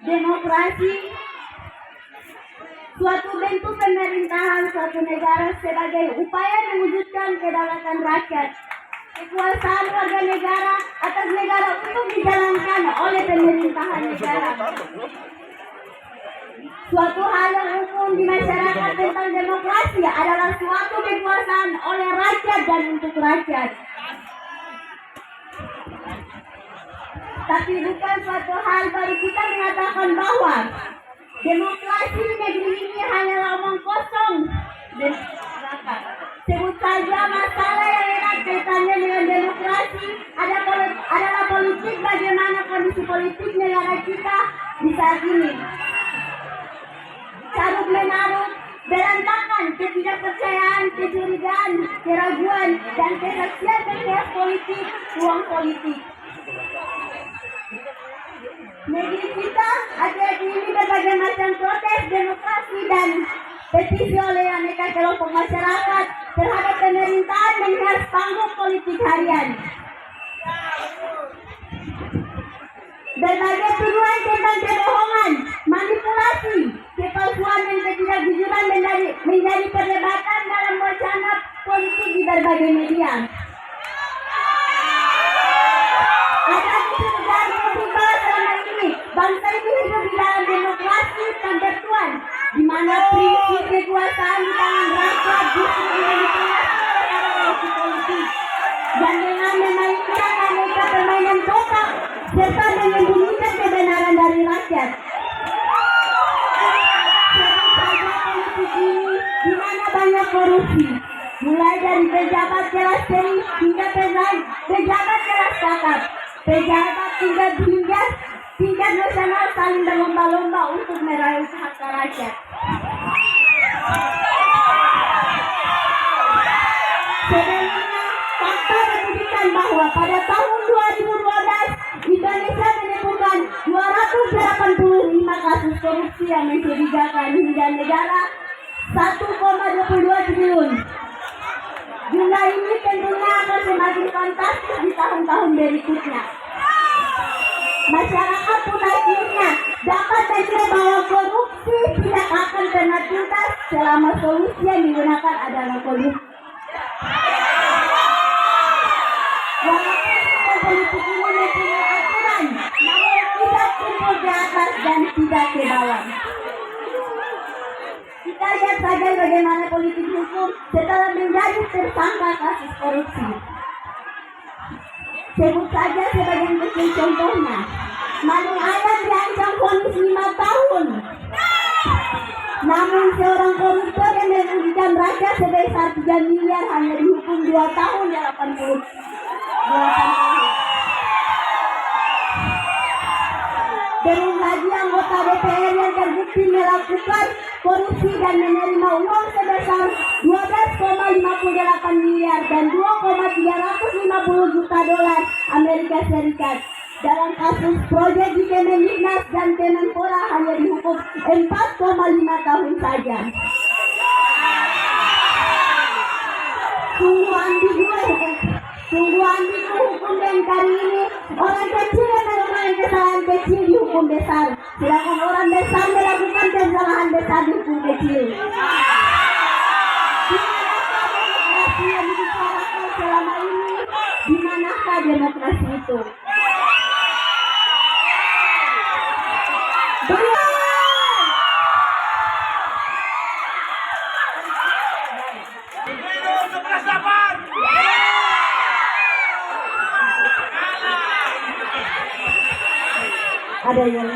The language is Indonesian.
Demokrasi suatu bentuk pemerintahan suatu negara sebagai upaya mewujudkan kedaulatan rakyat. Kekuasaan warga negara atas negara untuk dijalankan oleh pemerintahan negara. Suatu hal yang umum di masyarakat tentang demokrasi adalah suatu kekuasaan oleh rakyat dan untuk rakyat. Tapi bukan suatu hal baru kita mengatakan bahwa demokrasi di negeri ini hanyalah omong kosong dan masyarakat. Sebut saja masalah yang erat kaitannya dengan demokrasi adalah politik, bagaimana kondisi politik negara kita di saat ini. Carut menarut, berantakan, ketidakpercayaan, kecurigaan, keraguan, dan kesaksian chaos politik, ruang politik. Negeri kita akhir ini berbagai macam protes demokrasi dan petisi oleh aneka kelompok masyarakat terhadap pemerintahan menghias panggung politik harian. Berbagai tuduhan tentang kebohongan, manipulasi, kepalsuan dan ketidakjujuran menjadi perdebatan dalam wacana politik di berbagai media. Akan terjadi bahwa selama ini bangsa ini hidup di dalam demokrasi kebertuan, di mana prinsip kekuasaan di tangan rakyat justru dimanipulasi oleh para pelaku politik, dan dengan memainkan aneka permainan kotak serta menyembunyikan kebenaran dari rakyat. Sebut saja politik ini di mana banyak korupsi, mulai dari pejabat kelas tinggi hingga pejabat kelas kakap, pejabat hingga tingkat nasional saling berlomba-lomba untuk meraih harta rakyat. Sebenarnya fakta menunjukkan bahwa pada tahun 2012 Indonesia menemukan 285 kasus korupsi yang mencurigakan hingga negara 1,22 triliun. Jumlah ini tentunya akan semakin fantastis di tahun-tahun berikutnya. Masyarakat pun akhirnya dapat menilai bahwa korupsi tidak akan pernah tuntas selama solusi yang digunakan adalah korupsi. Walaupun politik ini mempunyai aturan, namun tidak tumbuh ke atas dan tidak ke bawah. Kita lihat saja bagaimana politik hukum setelah menjadi tersangka kasus korupsi. Sebut saja sebagian kecil contohnya. Manung Ayam diancam vonis 5 tahun. Namun seorang koruptor yang merugikan rakyat sebesar 3 miliar hanya dihukum 2 tahun 88 tahun. Belum lagi anggota DPR yang terbukti melakukan korupsi dan menerima uang sebesar 12,58 miliar dan 2,350 juta dolar Amerika Serikat. Dalam kasus proyek di Kemendiknas dan Kemenpora hanya dihukum 4,5 tahun saja. Sungguh ambigu hukum yang kali ini. Orang kecil yang melakukan kesalahan kecil dihukum besar, sedangkan orang besar melakukan kesalahan besar dihukum kecil. Dimanakah demokrasi yang dibicarakan selama ini? Dimanakah demokrasi itu? Ada yang